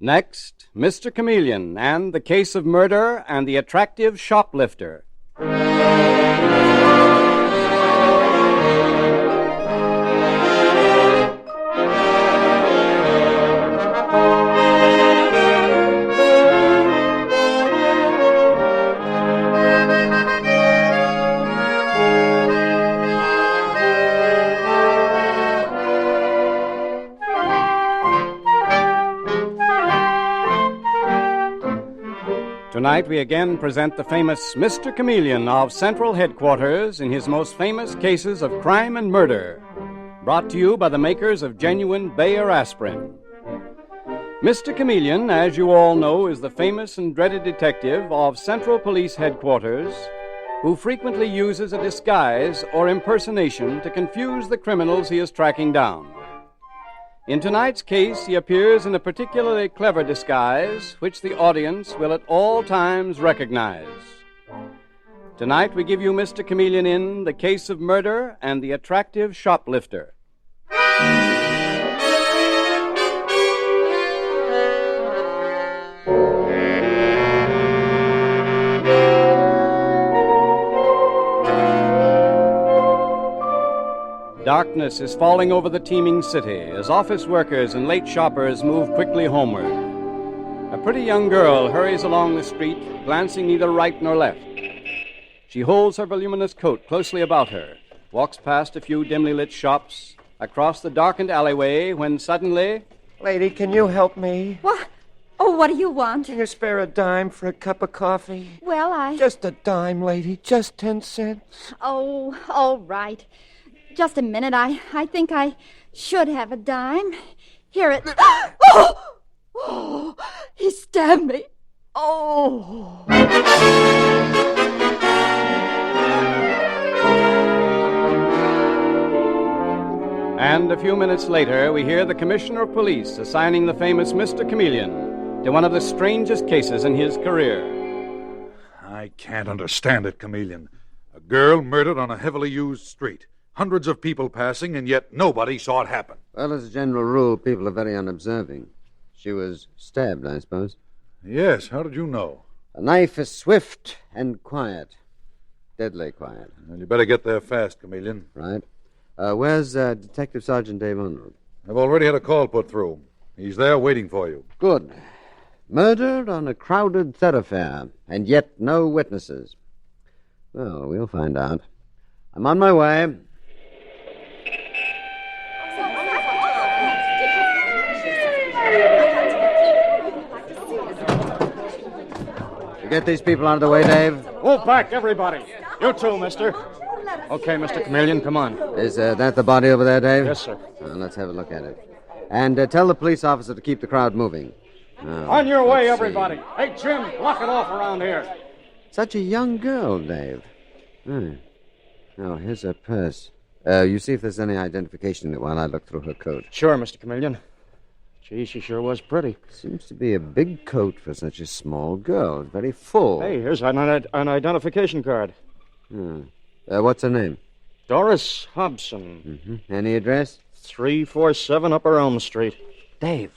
Next, Mr. Chameleon and the case of murder and the attractive shoplifter. Tonight we again present the famous Mr. Chameleon of Central Headquarters in his most famous cases of crime and murder, brought to you by the makers of genuine Bayer aspirin. Mr. Chameleon, as you all know, is the famous and dreaded detective of Central Police Headquarters who frequently uses a disguise or impersonation to confuse the criminals he is tracking down. In tonight's case, he appears in a particularly clever disguise, which the audience will at all times recognize. Tonight, we give you Mr. Chameleon in the case of murder and the attractive shoplifter. Darkness is falling over the teeming city as office workers and late shoppers move quickly homeward. A pretty young girl hurries along the street, glancing neither right nor left. She holds her voluminous coat closely about her, walks past a few dimly lit shops, across the darkened alleyway, when suddenly... Lady, can you help me? What? Oh, what do you want? Can you spare a dime for a cup of coffee? Well, Just a dime, lady. Just 10 cents. Oh, all right. Just a minute. I think I should have a dime. Here it... Oh! He stabbed me. Oh! And a few minutes later, we hear the Commissioner of Police assigning the famous Mr. Chameleon to one of the strangest cases in his career. I can't understand it, Chameleon. A girl murdered on a heavily used street. Hundreds of people passing, and yet nobody saw it happen. Well, as a general rule, people are very unobserving. She was stabbed, I suppose. Yes, how did you know? A knife is swift and quiet. Deadly quiet. Well, you better get there fast, Chameleon. Right. Where's Detective Sergeant Dave Arnold? I've already had a call put through. He's there waiting for you. Good. Murdered on a crowded thoroughfare, and yet no witnesses. Well, we'll find out. I'm on my way. Get these people out of the way, Dave. Move back, everybody. You too, mister. Okay, Mr. Chameleon, come on. Is that the body over there, Dave? Yes, sir. Let's have a look at it. And tell the police officer to keep the crowd moving. On your way, everybody. Hey, Jim, block it off around here. Such a young girl, Dave. Oh, here's her purse. You see if there's any identification in it while I look through her coat. Sure, Mr. Chameleon. Gee, she sure was pretty. Seems to be a big coat for such a small girl. Very full. Hey, here's an identification card. What's her name? Doris Hobson. Any address? 347 Upper Elm Street. Dave.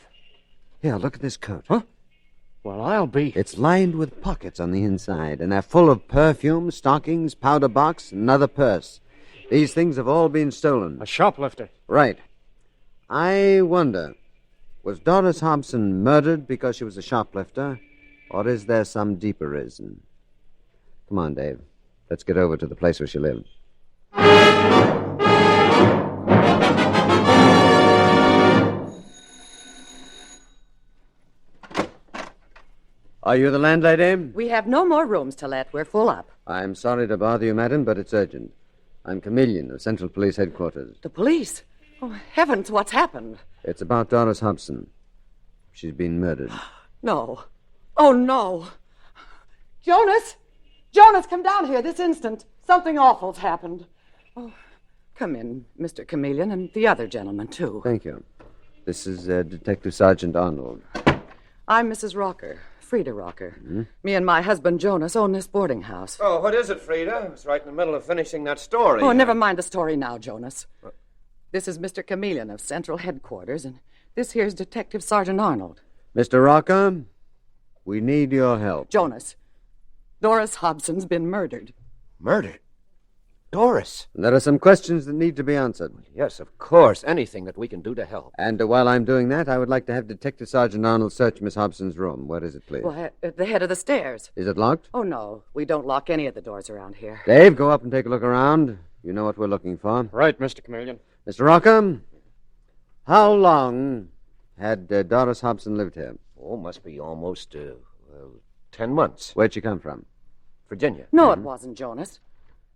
Here, look at this coat. Huh? Well, I'll be... It's lined with pockets on the inside, and they're full of perfume, stockings, powder box, and another purse. These things have all been stolen. A shoplifter. Right. I wonder... Was Doris Hobson murdered because she was a shoplifter, or is there some deeper reason? Come on, Dave. Let's get over to the place where she lived. Are you the landlady? We have no more rooms to let. We're full up. I'm sorry to bother you, madam, but it's urgent. I'm Chameleon of Central Police Headquarters. The police? Oh, heavens, what's happened? It's about Doris Hobson. She's been murdered. No. Oh, no. Jonas! Jonas, come down here this instant. Something awful's happened. Oh, come in, Mr. Chameleon, and the other gentleman, too. Thank you. This is Detective Sergeant Arnold. I'm Mrs. Rocker, Frida Rocker. Mm-hmm. Me and my husband, Jonas, own this boarding house. Oh, what is it, Frida? I was right in the middle of finishing that story. Oh, never mind the story now, Jonas. This is Mr. Chameleon of Central Headquarters, and this here's Detective Sergeant Arnold. Mr. Rocker, we need your help. Jonas, Doris Hobson's been murdered. Murdered? Doris? There are some questions that need to be answered. Yes, of course. Anything that we can do to help. And while I'm doing that, I would like to have Detective Sergeant Arnold search Miss Hobson's room. Where is it, please? Well, at the head of the stairs. Is it locked? Oh, no. We don't lock any of the doors around here. Dave, go up and take a look around. You know what we're looking for. Right, Mr. Chameleon. Mr. Rocker, how long had Doris Hobson lived here? Oh, must be almost 10 months. Where'd she come from? Virginia. No, it wasn't, Jonas.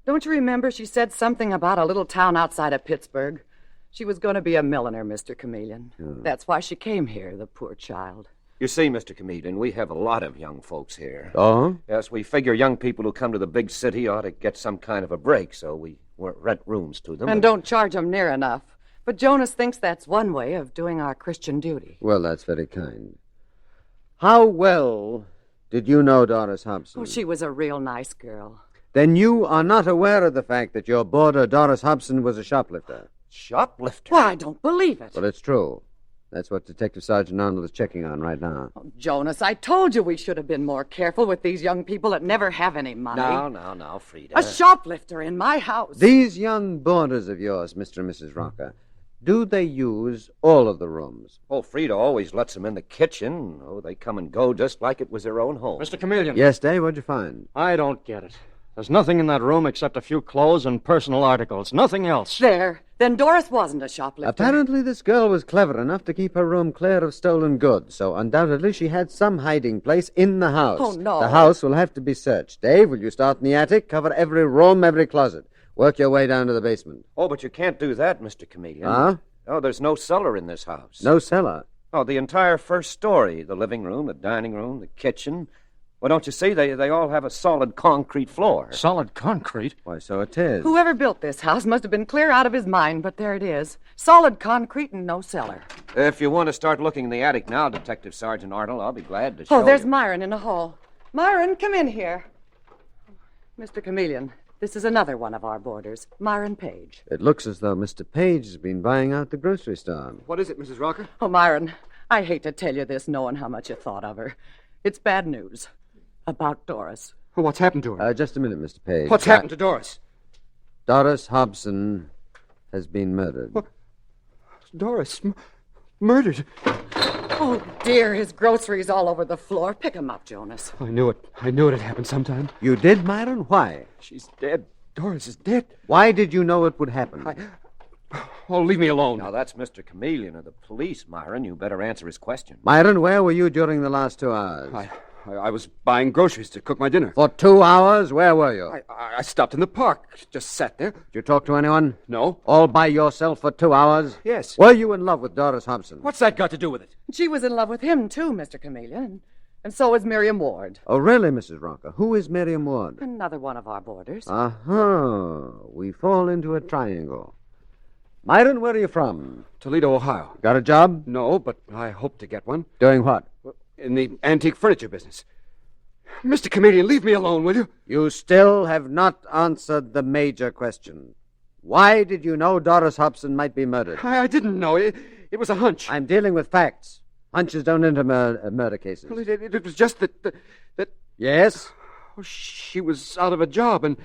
Don't you remember she said something about a little town outside of Pittsburgh? She was going to be a milliner, Mr. Chameleon. That's why she came here, the poor child. You see, Mr. Chameleon, we have a lot of young folks here. Oh? Yes, we figure young people who come to the big city ought to get some kind of a break, so we rent rooms to them. And don't charge them near enough. But Jonas thinks that's one way of doing our Christian duty. Well, that's very kind. How well did you know Doris Hobson? Oh, she was a real nice girl. Then you are not aware of the fact that your boarder, Doris Hobson, was a shoplifter. Shoplifter? Why, I don't believe it. Well, it's true. That's what Detective Sergeant Arnold is checking on right now. Oh, Jonas, I told you we should have been more careful with these young people that never have any money. Now, Frida. A shoplifter in my house. These young boarders of yours, Mr. and Mrs. Rocker, do they use all of the rooms? Oh, Frida always lets them in the kitchen. Oh, they come and go just like it was their own home. Mr. Chameleon. Yes, Dave, what'd you find? I don't get it. There's nothing in that room except a few clothes and personal articles. Nothing else. There. Then Doris wasn't a shoplifter. Apparently this girl was clever enough to keep her room clear of stolen goods, so undoubtedly she had some hiding place in the house. Oh, no. The house will have to be searched. Dave, will you start in the attic? Cover every room, every closet. Work your way down to the basement. Oh, but you can't do that, Mr. Chameleon. Huh? Oh, there's no cellar in this house. No cellar. Oh, the entire first story. The living room, the dining room, the kitchen. Well, don't you see? They all have a solid concrete floor. Solid concrete? Why, so it is. Whoever built this house must have been clear out of his mind, but there it is. Solid concrete and no cellar. If you want to start looking in the attic now, Detective Sergeant Arnold, I'll be glad to show Oh, there's you. Myron in the hall. Myron, come in here. Mr. Chameleon, this is another one of our boarders, Myron Page. It looks as though Mr. Page has been buying out the grocery store. What is it, Mrs. Rocker? Oh, Myron, I hate to tell you this knowing how much you thought of her. It's bad news. About Doris. Oh, what's happened to her? Just a minute, Mr. Page. What's happened to Doris? Doris Hobson has been murdered. What? Doris murdered. Oh, dear, his groceries all over the floor. Pick 'em up, Jonas. I knew it. I knew it had happened sometime. You did, Myron? Why? She's dead. Doris is dead. Why did you know it would happen? Oh, leave me alone. Now, that's Mr. Chameleon of the police, Myron. You better answer his question. Myron, where were you during the last 2 hours? I was buying groceries to cook my dinner. For 2 hours? Where were you? I stopped in the park. Just sat there. Did you talk to anyone? No. All by yourself for 2 hours? Yes. Were you in love with Doris Hobson? What's that got to do with it? She was in love with him, too, Mr. Chameleon. And so was Miriam Ward. Oh, really, Mrs. Rocker? Who is Miriam Ward? Another one of our boarders. Uh-huh. We fall into a triangle. Myron, where are you from? Toledo, Ohio. Got a job? No, but I hope to get one. Doing what? In the antique furniture business. Mr. Chameleon, leave me alone, will you? You still have not answered the major question. Why did you know Doris Hobson might be murdered? I didn't know. It was a hunch. I'm dealing with facts. Hunches don't enter murder cases. Well, it was just that Yes? she was out of a job, and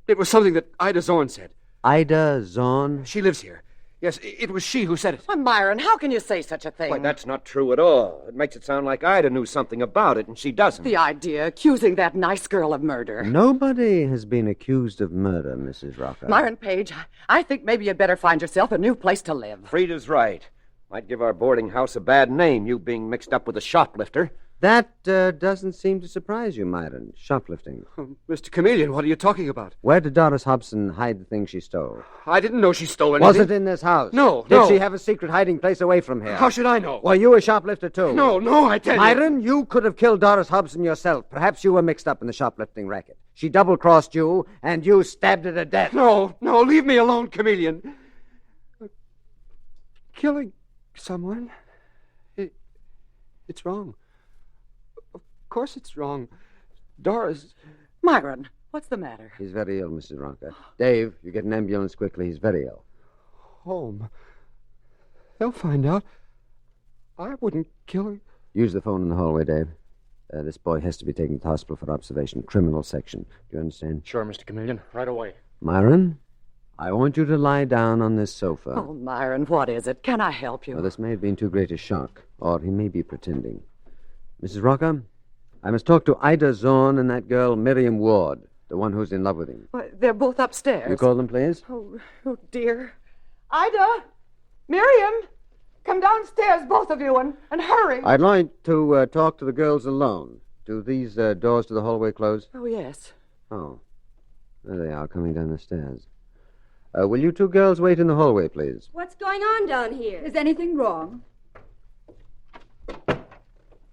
it was something that Ida Zorn said. Ida Zorn? She lives here. Yes, it was she who said it. Why, Myron, how can you say such a thing? Why, that's not true at all. It makes it sound like Ida knew something about it, and she doesn't. The idea, accusing that nice girl of murder. Nobody has been accused of murder, Mrs. Rocker. Myron Page, I think maybe you'd better find yourself a new place to live. Frida's right. Might give our boarding house a bad name, you being mixed up with a shoplifter. That doesn't seem to surprise you, Myron. Shoplifting. Mr. Chameleon, what are you talking about? Where did Doris Hobson hide the things she stole? I didn't know she stole anything. Was it in this house? No, Did no. she have a secret hiding place away from here? How should I know? Were you a shoplifter, too? No, I tell you. Myron, you could have killed Doris Hobson yourself. Perhaps you were mixed up in the shoplifting racket. She double-crossed you, and you stabbed her to death. No, leave me alone, Chameleon. Killing someone? It's wrong. Of course it's wrong. Doris... Myron, what's the matter? He's very ill, Mrs. Ronker. Dave, you get an ambulance quickly. He's very ill. Home. They'll find out. I wouldn't kill her. Use the phone in the hallway, Dave. This boy has to be taken to the hospital for observation. Criminal section. Do you understand? Sure, Mr. Chameleon. Right away. Myron, I want you to lie down on this sofa. Oh, Myron, what is it? Can I help you? Well, this may have been too great a shock, or he may be pretending. Mrs. Rocker, I must talk to Ida Zorn and that girl Miriam Ward, the one who's in love with him. Well, they're both upstairs. You call them, please? Oh, dear. Ida! Miriam! Come downstairs, both of you, and hurry. I'd like to talk to the girls alone. Do these doors to the hallway close? Oh, yes. Oh. There they are, coming down the stairs. Will you two girls wait in the hallway, please? What's going on down here? Is anything wrong?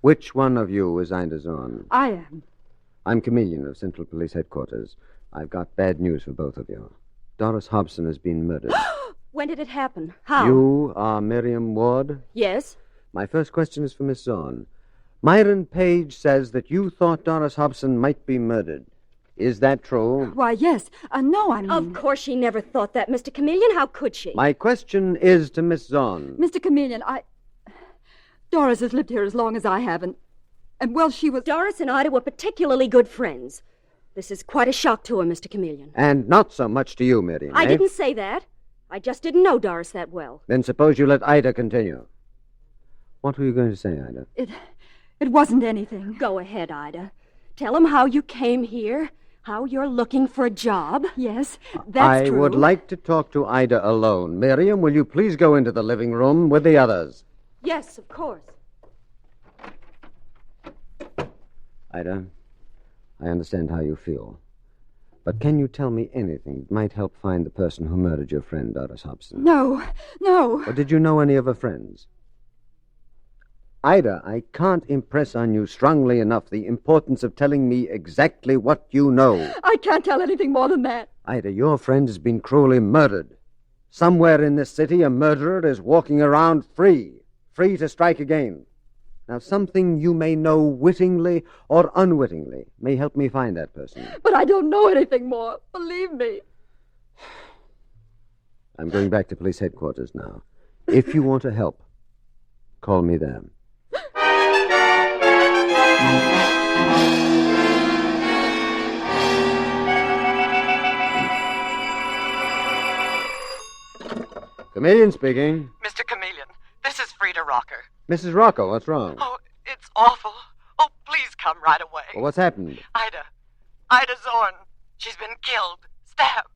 Which one of you is Ida Zorn? I am. I'm Chameleon of Central Police Headquarters. I've got bad news for both of you. Doris Hobson has been murdered. When did it happen? How? You are Miriam Ward? Yes. My first question is for Miss Zorn. Myron Page says that you thought Doris Hobson might be murdered. Is that true? Why, yes. No, I mean... Of course she never thought that, Mr. Chameleon. How could she? My question is to Miss Zorn. Mr. Chameleon, Doris has lived here as long as I have, and well, she was... Doris and Ida were particularly good friends. This is quite a shock to her, Mr. Chameleon. And not so much to you, Miriam. I didn't say that. I just didn't know Doris that well. Then suppose you let Ida continue. What were you going to say, Ida? It wasn't anything. Go ahead, Ida. Tell him how you came here, how you're looking for a job. Yes, that's true. I would like to talk to Ida alone. Miriam, will you please go into the living room with the others? Yes, of course. Ida, I understand how you feel. But can you tell me anything that might help find the person who murdered your friend, Doris Hobson? No. Or did you know any of her friends? Ida, I can't impress on you strongly enough the importance of telling me exactly what you know. I can't tell anything more than that. Ida, your friend has been cruelly murdered. Somewhere in this city, a murderer is walking around free to strike again. Now, something you may know wittingly or unwittingly may help me find that person. But I don't know anything more. Believe me. I'm going back to police headquarters now. If you want to help, call me there. Chameleon speaking. Mr. Chameleon, this is Frida Rocker. Mrs. Rocco, what's wrong? Oh, it's awful. Oh, please come right away. Well, what's happened? Ida Zorn. She's been killed, stabbed.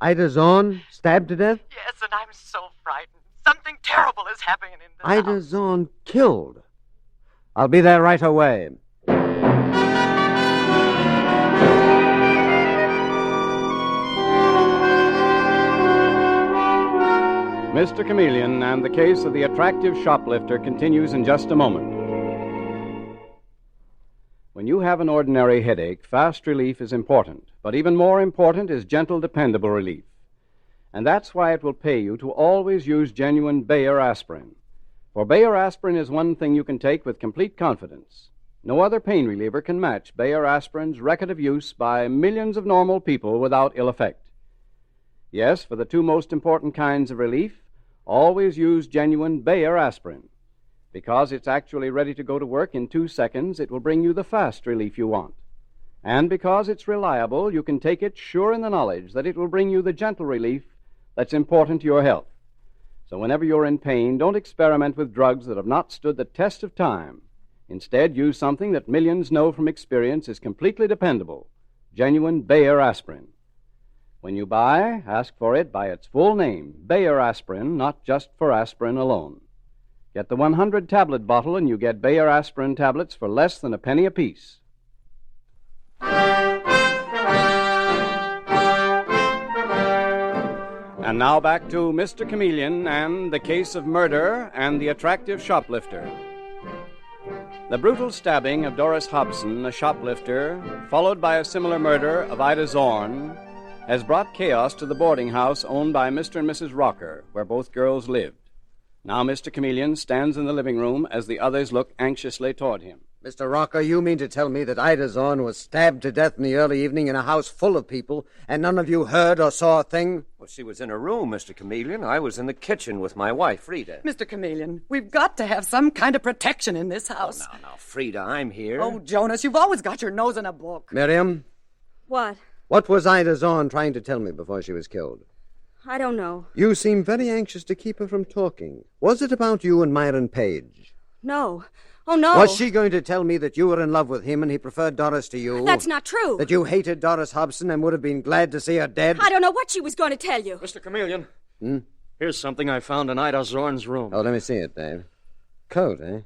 Ida Zorn, stabbed to death? Yes, and I'm so frightened. Something terrible is happening in the Ida house. Zorn killed. I'll be there right away. Mr. Chameleon and the case of the attractive shoplifter continues in just a moment. When you have an ordinary headache, fast relief is important, but even more important is gentle, dependable relief. And that's why it will pay you to always use genuine Bayer aspirin. For Bayer aspirin is one thing you can take with complete confidence. No other pain reliever can match Bayer aspirin's record of use by millions of normal people without ill effect. Yes, for the two most important kinds of relief, always use genuine Bayer aspirin. Because it's actually ready to go to work in 2 seconds, it will bring you the fast relief you want. And because it's reliable, you can take it sure in the knowledge that it will bring you the gentle relief that's important to your health. So whenever you're in pain, don't experiment with drugs that have not stood the test of time. Instead, use something that millions know from experience is completely dependable, genuine Bayer aspirin. When you buy, ask for it by its full name, Bayer aspirin, not just for aspirin alone. Get the 100-tablet bottle and you get Bayer aspirin tablets for less than a penny apiece. And now back to Mr. Chameleon and the case of murder and the attractive shoplifter. The brutal stabbing of Doris Hobson, a shoplifter, followed by a similar murder of Ida Zorn, has brought chaos to the boarding house owned by Mr. and Mrs. Rocker, where both girls lived. Now Mr. Chameleon stands in the living room as the others look anxiously toward him. Mr. Rocker, you mean to tell me that Ida Zorn was stabbed to death in the early evening in a house full of people, and none of you heard or saw a thing? Well, she was in her room, Mr. Chameleon. I was in the kitchen with my wife, Frida. Mr. Chameleon, we've got to have some kind of protection in this house. Oh, now, Frida, I'm here. Oh, Jonas, you've always got your nose in a book. Miriam, What? what was Ida Zorn trying to tell me before she was killed? I don't know. You seem very anxious to keep her from talking. Was it about you and Myron Page? No. Oh, no. Was she going to tell me that you were in love with him and he preferred Doris to you? That's not true. That you hated Doris Hobson and would have been glad to see her dead? I don't know what she was going to tell you. Mr. Chameleon. Here's something I found in Ida Zorn's room. Oh, let me see it, Dave. Coat, eh?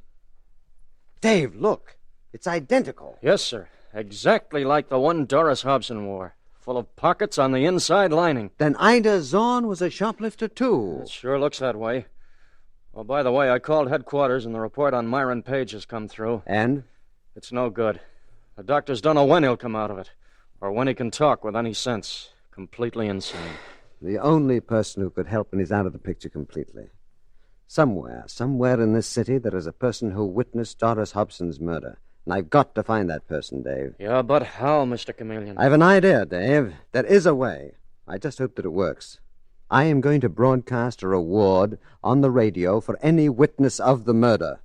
Dave, look. It's identical. Yes, sir. Exactly like the one Doris Hobson wore. Full of pockets on the inside lining. Then Ida Zorn was a shoplifter, too. It sure looks that way. Oh, by the way, I called headquarters and the report on Myron Page has come through. And? It's no good. The doctors don't know when he'll come out of it, or when he can talk with any sense. Completely insane. The only person who could help when he's out of the picture completely. Somewhere in this city, there is a person who witnessed Doris Hobson's murder. And I've got to find that person, Dave. Yeah, but how, Mr. Chameleon? I have an idea, Dave. There is a way. I just hope that it works. I am going to broadcast a reward on the radio for any witness of the murder.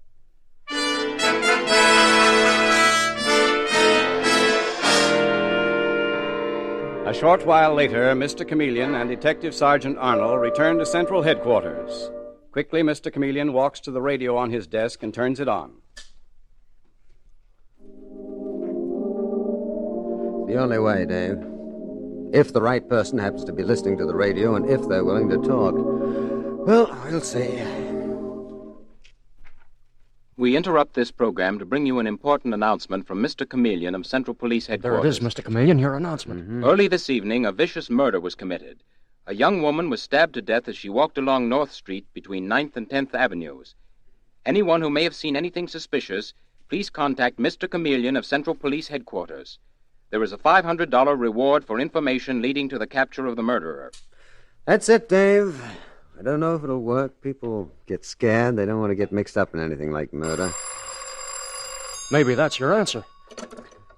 A short while later, Mr. Chameleon and Detective Sergeant Arnold return to Central Headquarters. Quickly, Mr. Chameleon walks to the radio on his desk and turns it on. The only way, Dave. If the right person happens to be listening to the radio and if they're willing to talk. Well, we'll see. We interrupt this program to bring you an important announcement from Mr. Chameleon of Central Police Headquarters. There it is, Mr. Chameleon, your announcement. Early this evening, a vicious murder was committed. A young woman was stabbed to death as she walked along North Street between 9th and 10th Avenues. Anyone who may have seen anything suspicious, please contact Mr. Chameleon of Central Police Headquarters. There is a $500 reward for information leading to the capture of the murderer. That's it, Dave. I don't know if it'll work. People get scared. They don't want to get mixed up in anything like murder. Maybe that's your answer.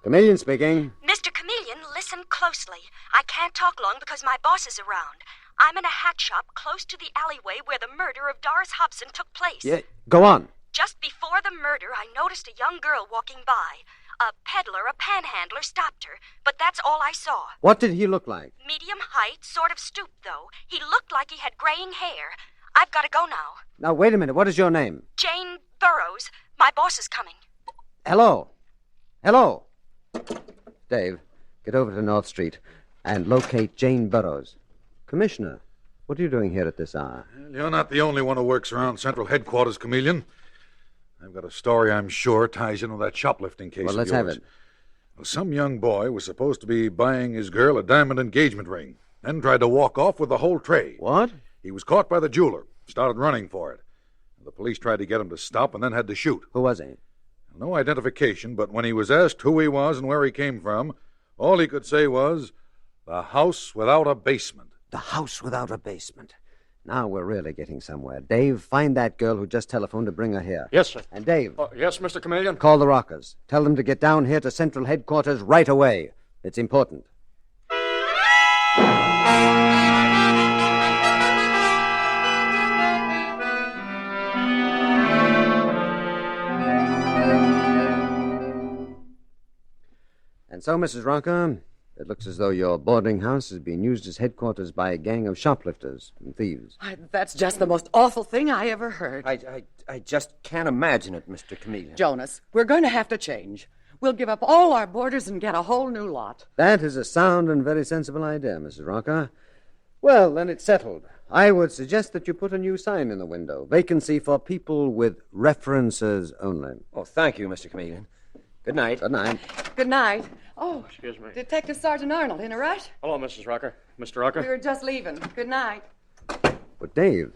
Chameleon speaking. Mr. Chameleon, listen closely. I can't talk long because my boss is around. I'm in a hat shop close to the alleyway where the murder of Doris Hobson took place. Yeah, go on. Just before the murder, I noticed a young girl walking by. A peddler, a panhandler, stopped her, but that's all I saw. What did he look like? Medium height, sort of stooped, though. He looked like he had graying hair. I've got to go now. Now, wait a minute. What is your name? Jane Burroughs. My boss is coming. Hello. Hello. Dave, get over to North Street and locate Jane Burroughs. Commissioner, what are you doing here at this hour? Well, you're not the only one who works around Central Headquarters, Chameleon. I've got a story I'm sure ties in with that shoplifting case Well, of let's yours. have it. Well, some young boy was supposed to be buying his girl a diamond engagement ring, then tried to walk off with the whole tray. What? He was caught by the jeweler, started running for it. The police tried to get him to stop and then had to shoot. Who was he? No identification, but when he was asked who he was and where he came from, all he could say was, "The house without a basement." The house without a basement. Now we're really getting somewhere. Dave, find that girl who just telephoned to bring her here. Yes, sir. And Dave, Yes, Mr. Chameleon? call the Rockers. Tell them to get down here to Central Headquarters right away. It's important. And so, Mrs. Rocker, it looks as though your boarding house is being used as headquarters by a gang of shoplifters and thieves. That's just the most awful thing I ever heard. I just can't imagine it, Mr. Chameleon. Jonas, we're going to have to change. We'll give up all our boarders and get a whole new lot. That is a sound and very sensible idea, Mrs. Rocker. Well, then it's settled. I would suggest that you put a new sign in the window. Vacancy for people with references only. Oh, thank you, Mr. Chameleon. Good night. Good night. Good night. Oh, Excuse me. Detective Sergeant Arnold, in a rush? Hello, Mrs. Rocker. Mr. We Rocker? were just leaving. Good night. But, Dave,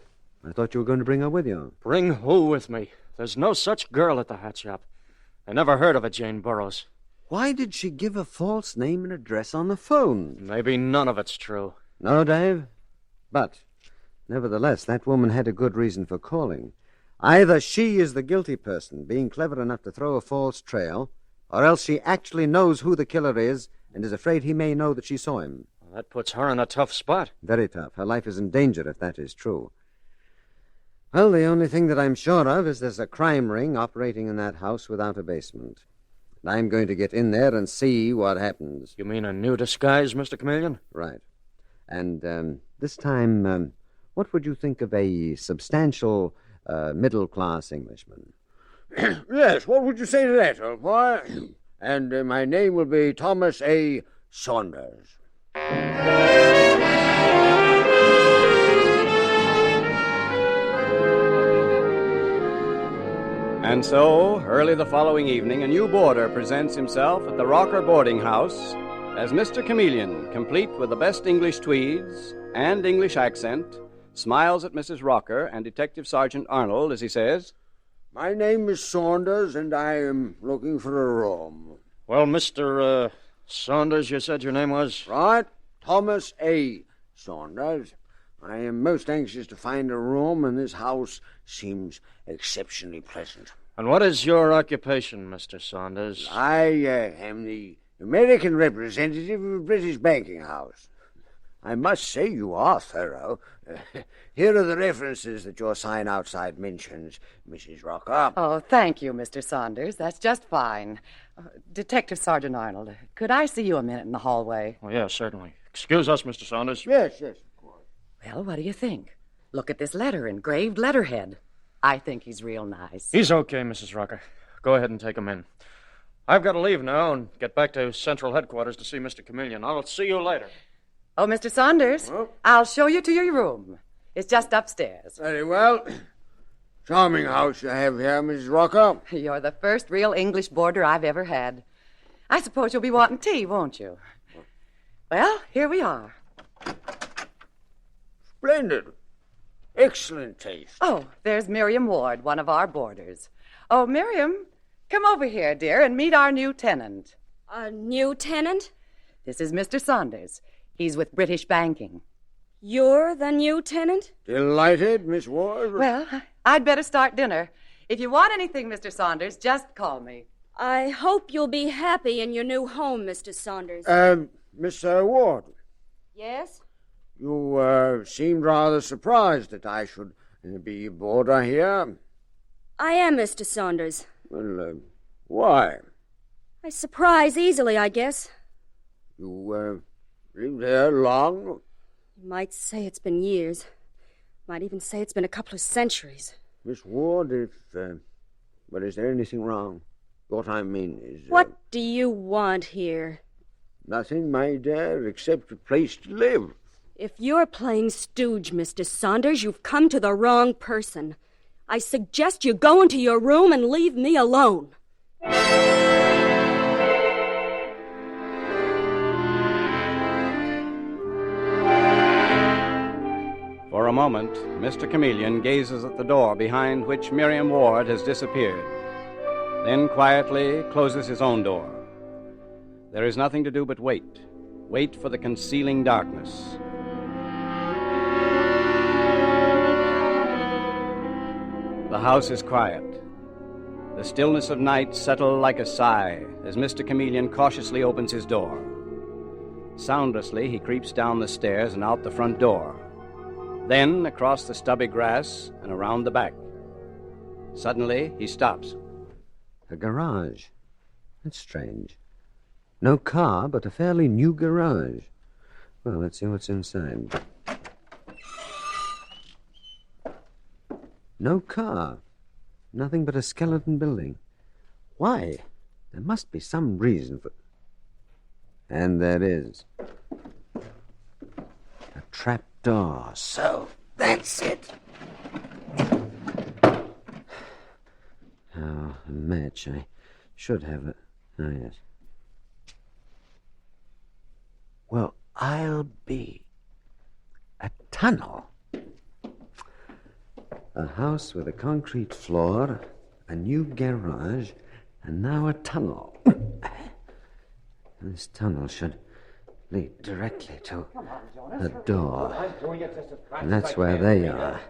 I thought you were going to bring her with you. Bring who with me? There's no such girl at the hat shop. I never heard of a Jane Burroughs. Why did she give a false name and address on the phone? Maybe none of it's true. No, Dave. But, nevertheless, that woman had a good reason for calling. Either she is the guilty person, being clever enough to throw a false trail, or else she actually knows who the killer is and is afraid he may know that she saw him. Well, that puts her in a tough spot. Very tough. Her life is in danger if that is true. Well, the only thing that I'm sure of is there's a crime ring operating in that house without a basement. And I'm going to get in there and see what happens. You mean a new disguise, Mr. Chameleon? Right. And this time, what would you think of a substantial middle-class Englishman? Yes, what would you say to that, old boy? And my name will be Thomas A. Saunders. And so, early the following evening, a new boarder presents himself at the Rocker boarding house as Mr. Chameleon, complete with the best English tweeds and English accent, smiles at Mrs. Rocker and Detective Sergeant Arnold as he says, My name is Saunders, and I am looking for a room. Well, Mr. Saunders, you said your name was? Right, Thomas A. Saunders. I am most anxious to find a room, and this house seems exceptionally pleasant. And what is your occupation, Mr. Saunders? I am the American representative of a British banking house. I must say you are thorough. Here are the references that your sign outside mentions, Mrs. Rocker. Oh, thank you, Mr. Saunders. That's just fine. Detective Sergeant Arnold, could I see you a minute in the hallway? Oh, yeah, certainly. Excuse us, Mr. Saunders. Yes, of course. Well, what do you think? Look at this letter, engraved letterhead. I think he's real nice. He's okay, Mrs. Rocker. Go ahead and take him in. I've got to leave now and get back to Central Headquarters to see Mr. Chameleon. I'll see you later. Oh, Mr. Saunders, I'll show you to your room. It's just upstairs. Very well. Charming house you have here, Mrs. Rocker. You're the first real English boarder I've ever had. I suppose you'll be wanting tea, won't you? Well, here we are. Splendid. Excellent taste. Oh, there's Miriam Ward, one of our boarders. Oh, Miriam, come over here, dear, and meet our new tenant. A new tenant? This is Mr. Saunders. He's with British Banking. You're the new tenant? Delighted, Miss Ward. Well, I'd better start dinner. If you want anything, Mr. Saunders, just call me. I hope you'll be happy in your new home, Mr. Saunders. Miss Ward. Yes? You seemed rather surprised that I should be a boarder here. I am, Mr. Saunders. Well, why? I surprise easily, I guess. You lived here long? You might say it's been years. Might even say it's been a couple of centuries. Miss Ward, but is there anything wrong? What I mean is... What do you want here? Nothing, my dear, except a place to live. If you're playing stooge, Mr. Saunders, you've come to the wrong person. I suggest you go into your room and leave me alone. For a moment, Mr. Chameleon gazes at the door behind which Miriam Ward has disappeared, then quietly closes his own door. There is nothing to do but wait. Wait for the concealing darkness. The house is quiet. The stillness of night settles like a sigh as Mr. Chameleon cautiously opens his door. Soundlessly, he creeps down the stairs and out the front door. Then across the stubby grass and around the back. Suddenly, he stops. A garage. That's strange. No car, but a fairly new garage. Well, let's see what's inside. No car. Nothing but a skeleton building. Why? There must be some reason for... And there is. A trap door. So, that's it. Oh, a match. I should have it. Oh, yes. Well, I'll be. A tunnel. A house with a concrete floor, a new garage, and now a tunnel. This tunnel should lead directly to a door. And that's where they are.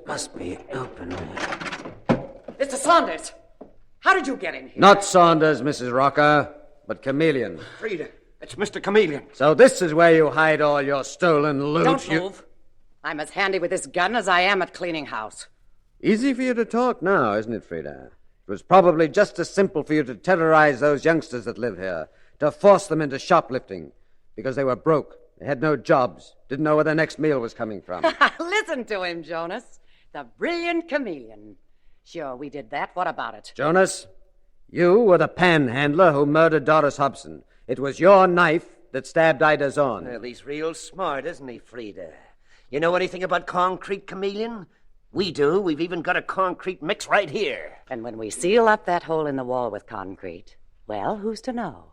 Must be open. Mr. Saunders, how did you get in here? Not Saunders, Mrs. Rocker, but Chameleon. Frida, it's Mr. Chameleon. So this is where you hide all your stolen loot. Don't move. I'm as handy with this gun as I am at cleaning house. Easy for you to talk now, isn't it, Frida? It was probably just as simple for you to terrorize those youngsters that live here, to force them into shoplifting, because they were broke. They had no jobs, didn't know where their next meal was coming from. Listen to him, Jonas. The brilliant Chameleon. Sure, we did that. What about it? Jonas, you were the panhandler who murdered Doris Hobson. It was your knife that stabbed Ida Zorn. Well, he's real smart, isn't he, Frida? You know anything about concrete, Chameleon? We do. We've even got a concrete mix right here. And when we seal up that hole in the wall with concrete, well, who's to know?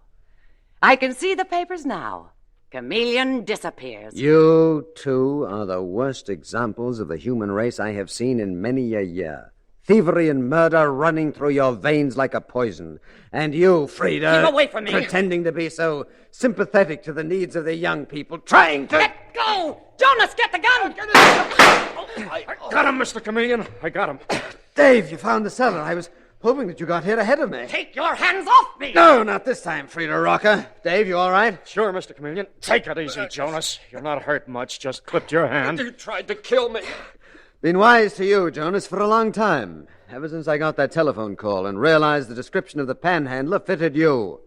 I can see the papers now. Chameleon disappears. You two are the worst examples of the human race I have seen in many a year. Thievery and murder running through your veins like a poison. And you, Frida... Keep away from me. Pretending to be so sympathetic to the needs of the young people, trying to... Let go! Jonas, get the gun! I got him, Mr. Chameleon. I got him. Dave, you found the cellar. I was hoping that you got here ahead of me. Take your hands off me! No, not this time, Frida Rocker. Dave, you all right? Sure, Mr. Chameleon. Take it easy, Jonas. You're not hurt much. Just clipped your hand. You tried to kill me. Been wise to you, Jonas, for a long time. Ever since I got that telephone call and realized the description of the panhandler fitted you.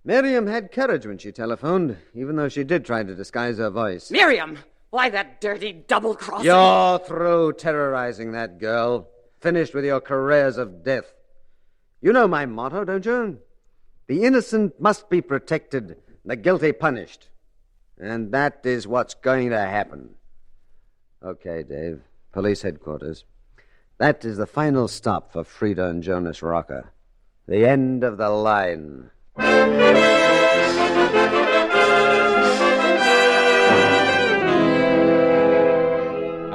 Miriam had courage when she telephoned, even though she did try to disguise her voice. Miriam! Why, that dirty double-crossing... You're through terrorizing that girl. Finished with your careers of death. You know my motto, don't you? The innocent must be protected, the guilty punished. And that is what's going to happen. Okay, Dave. Police headquarters. That is the final stop for Frida and Jonas Rocker. The end of the line.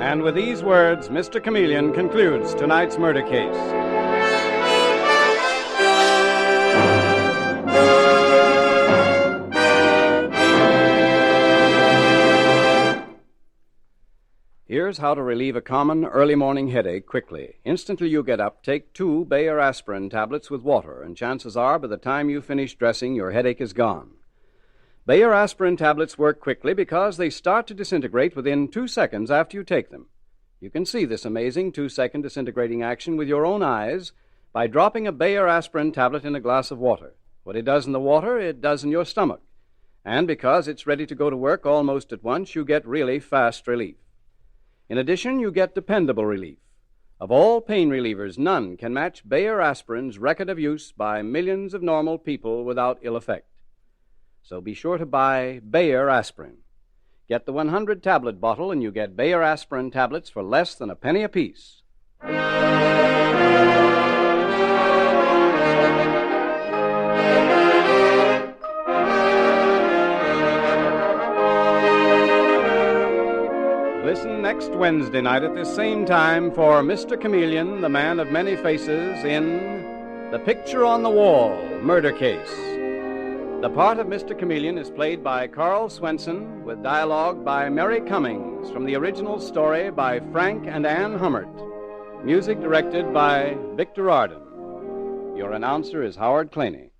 And with these words, Mr. Chameleon concludes tonight's murder case. Here's how to relieve a common early morning headache quickly. Instantly you get up, take 2 Bayer aspirin tablets with water, and chances are by the time you finish dressing, your headache is gone. Bayer aspirin tablets work quickly because they start to disintegrate within 2 seconds after you take them. You can see this amazing 2-second disintegrating action with your own eyes by dropping a Bayer aspirin tablet in a glass of water. What it does in the water, it does in your stomach. And because it's ready to go to work almost at once, you get really fast relief. In addition, you get dependable relief. Of all pain relievers, none can match Bayer aspirin's record of use by millions of normal people without ill effect. So be sure to buy Bayer aspirin. Get the 100-tablet bottle and you get Bayer aspirin tablets for less than a penny apiece. Listen next Wednesday night at this same time for Mr. Chameleon, the man of many faces, in The Picture on the Wall, Murder Case. The part of Mr. Chameleon is played by Karl Swenson, with dialogue by Mary Cummings, from the original story by Frank and Anne Hummert. Music directed by Victor Arden. Your announcer is Howard Claney.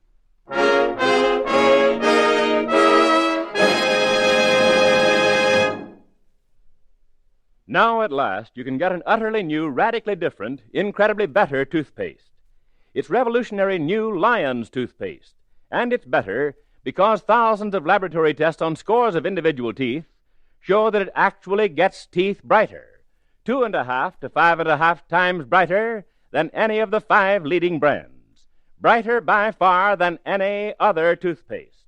Now, at last, you can get an utterly new, radically different, incredibly better toothpaste. It's revolutionary new Lion's toothpaste. And it's better because thousands of laboratory tests on scores of individual teeth show that it actually gets teeth brighter. 2.5 to 5.5 times brighter than any of the 5 leading brands. Brighter by far than any other toothpaste.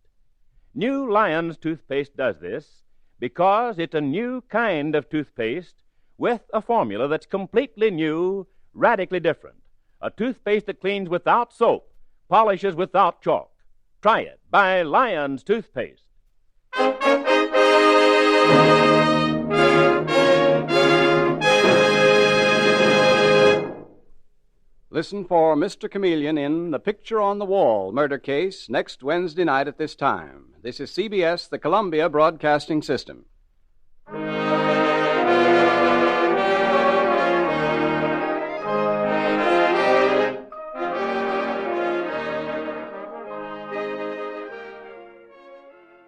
New Lion's toothpaste does this because it's a new kind of toothpaste with a formula that's completely new, radically different. A toothpaste that cleans without soap, polishes without chalk. Try it. Buy Lion's toothpaste. Listen for Mr. Chameleon in The Picture on the Wall, Murder Case, next Wednesday night at this time. This is CBS, the Columbia Broadcasting System.